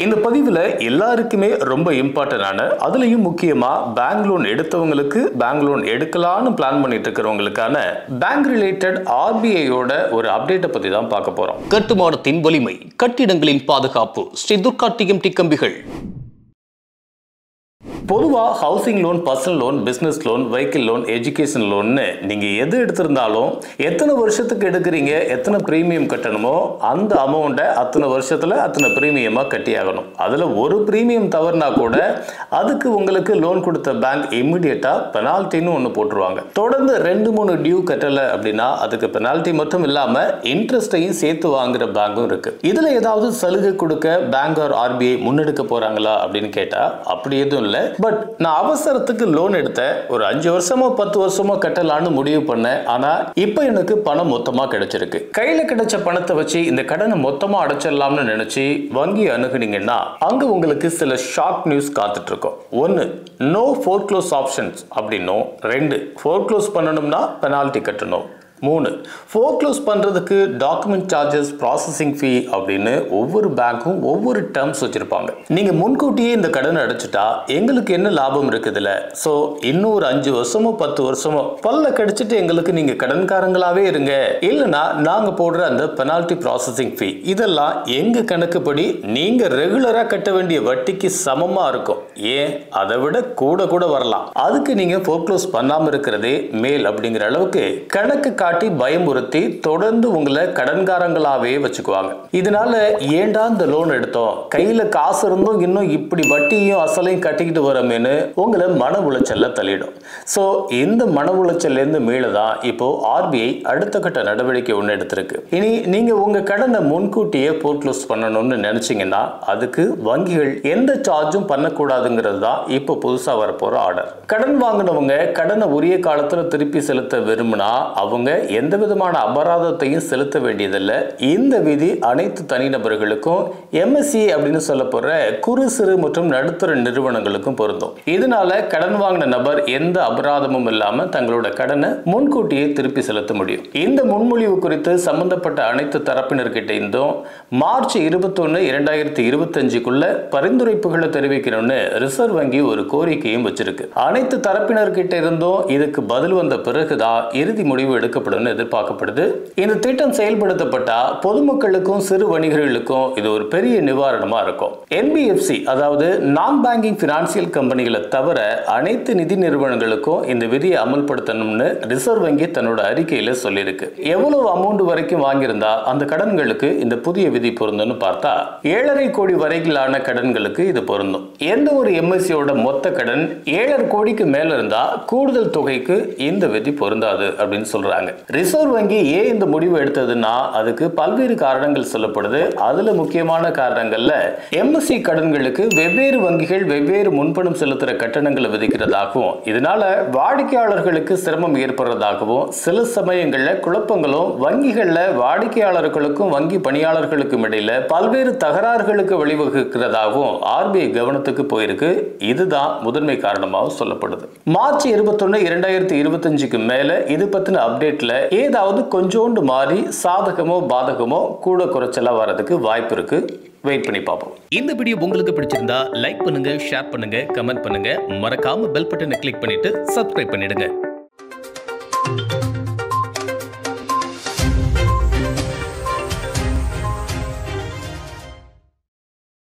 இந்த பதிவுல எல்லாருக்குமே ரொம்ப இம்பார்ட்டன்டான, அதுலயும் முக்கியமா பேங்க் லோன் எடுத்தவங்களுக்கு, பேங்க் லோன் எடுக்கலாம்னு பிளான் பண்ணிட்டு இருக்கிறவங்களுக்கான பேங்க் ரிலேட்டட் ஆர்பிஐயோட ஒரு அப்டேட்டை பத்தி தான் பார்க்க போறோம். கட்டுமானத்தின் வலிமை, கட்டிடங்களின் பாதுகாப்பு. ஸ்ரீ துர்கா டிஎம்டி கம்பிகள். பொதுவா housing loan, personal loan, business loan, vehicle loan, education லோன்னு நீங்க எது எடுத்திருந்தாலும் எத்தனை வருஷத்துக்கு எடுக்கிறீங்க, எத்தனை பிரீமியம் கட்டணுமோ அந்த அமௌண்ட்டை அத்தனை வருஷத்துல அத்தனை பிரீமியமா கட்டி ஆகணும். அதுல ஒரு பிரீமியம் தவறுனா கூட அதுக்கு உங்களுக்கு லோன் கொடுத்த பேங்க் இமிடியேட்டா பெனால்ட்டின்னு ஒன்று போட்டுருவாங்க. தொடர்ந்து 2-3 டியூ கட்டல அப்படின்னா அதுக்கு பெனால்ட்டி மட்டும் இல்லாம இன்ட்ரெஸ்டையும் சேர்த்து வாங்குற பேங்கும் இருக்கு. இதுல ஏதாவது சலுகை கொடுக்க பேங்க் ஆர் ஆர்பிஐ முன்னெடுக்க போறாங்களா அப்படின்னு கேட்டா அப்படி எதுவும் இல்லை. பட் நான் அவசரத்துக்கு லோன் எடுத்தேன், ஒரு 5 வருஷமோ 10 வருஷமோ கட்டலான்னு முடிவு பண்ணேன். ஆனா இப்ப எனக்கு பணம் மொத்தமா கிடைச்சிருக்கு. கையில கிடைச்ச பணத்தை வச்சு இந்த கடனை மொத்தமா அடைச்சிடலாம்னு நினைச்சு வங்கி அணுகுனீங்கன்னா அங்க உங்களுக்கு சில ஷாக் நியூஸ் காத்துட்டு இருக்கும். 1, நோ ஃபோர்க்ளோஸ் ஆப்ஷன்ஸ் அப்படின்னும். 2, ஃபோர்க்ளோஸ் பண்ணணும்னா பெனால்ட்டி கட்டணும். 3, ஃபோர்க்ளோஸ் பண்றதுக்கு டாக்குமெண்ட் சார்ஜஸ், ப்ராசஸிங் ஃபீ அப்படின்னு ஒவ்வொரு பேங்க்கும் ஒவ்வொரு டேர்ம்ஸ் வச்சிருப்பாங்க. நீங்க முன்கூட்டியே இந்த கடனை அடைச்சிட்டா எங்களுக்கு என்ன லாபம் இருக்குதுல்ல, ஸோ இன்னும் ஒரு 5 வருஷமோ 10 வருஷமோ பல்ல கடிச்சிட்டு எங்களுக்கு நீங்க கடன்காரங்களாவே இருங்க, இல்லைன்னா நாங்க போடுற அந்த பெனால்ட்டி, ப்ராசஸிங் ஃபீ இதெல்லாம் எங்க கணக்குப்படி நீங்க ரெகுலரா கட்ட வேண்டிய வட்டிக்கு சமமா இருக்கும். ஏன் அதை விட கூட வரலாம். அதுக்கு நீங்க ஃபோர்க்ளோஸ் பண்ணாம இருக்கிறதே மேல் அப்படிங்கிற அளவுக்கு கணக்கு பயமுறுத்தி தொடர்ந்து உங்களை கடன்காரங்களாவே வச்சுக்குவாங்க. இதனால ஏண்டா இந்த லோன் எடுத்தோம், கையில காசு இருந்தும் இன்னும் இப்படி வட்டியும் அசலையும் கட்டிக்கிட்டு வரமேன்னு உங்களை மன உளைச்சல்ல தள்ளிடும். சோ இந்த மன உளைச்சல்ல இருந்து மீளதான் இப்போ ஆர்பிஐ அடுத்த கட்ட நடவடிக்கை ஒன்று எடுத்திருக்கு. இனி நீங்க உங்க கடனை முன்கூட்டியே ஃபோர்க்ளோஸ் பண்ணணும்னு நினைச்சீங்கன்னா அதுக்கு வங்கிகள் எந்த சார்ஜும் பண்ணக்கூடாதுங்கிறது தான் இப்போ புதுசா வரப்போற ஆர்டர். கடன் வாங்கினவங்க கடனை உரிய காலத்துல திருப்பி செலுத்த விரும்பினா அவங்க எந்த விதமான அபராதத்தையும் செலுத்த வேண்டியதில்லை. இந்த விதி அனைத்து தனிநபர்களுக்கும், எம்எஸ்சி அப்படின்னு சொல்ல போற குறு சிறு மற்றும் நடுத்தர நிறுவனங்களுக்கும் பொருந்தும். இதனால கடன் வாங்கின நபர் எந்த அபராதமும் இல்லாம தங்களோட கடனை முன்கூட்டியே திருப்பி செலுத்த முடியும். இந்த முன்மொழிவு குறித்து சம்பந்தப்பட்ட அனைத்து தரப்பினர்கிட்ட இருந்தும் மார்ச் 21, 2025க்குள்ள பரிந்துரைப்புகளை தெரிவிக்கணும்னு ரிசர்வ் வங்கி ஒரு கோரிக்கையும் வச்சிருக்கு. அனைத்து தரப்பினர்கிட்ட இருந்தும் இதுக்கு பதில் வந்த பிறகுதான் இறுதி முடிவு எடுக்கப்படும் எதிர்பார்க்கப்படுது. இந்த திட்டம் செயல்படுத்தப்பட்டா பொதுமக்களுக்கும் சிறு வணிகர்களுக்கும் இது ஒரு பெரிய நிவாரணமா இருக்கும். என்பிஎஃப்சி அதாவது நான் பேங்கிங் பினான்சியல் கம்பெனிகளை தவிர அனைத்து நிதி நிறுவனங்களுக்கும் இந்த விதியை அமல்படுத்தணும்னு ரிசர்வ் வங்கி தன்னோட அறிக்கையில சொல்லியிருக்கு. எவ்வளவு அமௌண்ட் வரைக்கும் வாங்கியிருந்தா அந்த கடன்களுக்கு இந்த புதிய விதி பொருந்தும்னு பார்த்தா 7.5 கோடி வரையிலான கடன்களுக்கு இது பொருந்தும். எந்த ஒரு எம்எஸ்சியோட மொத்த கடன் 7.5 கோடிக்கு மேல இருந்தா கூடுதல் தொகைக்கு இந்த விதி பொருந்தாது அப்படின்னு சொல்றாங்க. ரிசர்வ் வங்கி ஏன் இந்த முடிவு எடுத்ததுன்னா அதுக்கு பல்வேறு காரணங்கள் சொல்லப்படுது. அதுல முக்கியமான காரணங்கள்ல எம்எஸ்சி கடன்களுக்கு வெவ்வேறு வங்கிகள் வெவ்வேறு முன்பணம் செலுத்துற கட்டணங்களை விதிக்கிறதாகவும், இதனால வாடிக்கையாளர்களுக்கு சிரமம் ஏற்படுறதாகவும், சில சமயங்கள்ல குழப்பங்களும் வங்கிகள்ல வாடிக்கையாளர்களுக்கும் வங்கி பணியாளர்களுக்கும் இடையில பல்வேறு தகராறுகளுக்கு வழிவகுக்கிறதாகவும் ஆர்பிஐ கவனத்துக்கு போயிருக்கு. இதுதான் முதன்மை காரணமாக சொல்லப்படுது. மார்ச் 21, 2025க்கு மேல இது பத்தின அப்டேட்ல ஏதாவது கொஞ்சோண்டு மாறி சாதகமோ பாதகமோ கூட குறைச்சலா வரதுக்கு வாய்ப்பு இருக்கு. வெயிட் பண்ணி பார்ப்போம். இந்த வீடியோ உங்களுக்கு பிடிச்சிருந்தா லைக் பண்ணுங்க, ஷேர் பண்ணுங்க, கமெண்ட் பண்ணுங்க. மறக்காம பெல் பட்டனை கிளிக் பண்ணிட்டு சப்ஸ்கிரைப் பண்ணிடுங்க.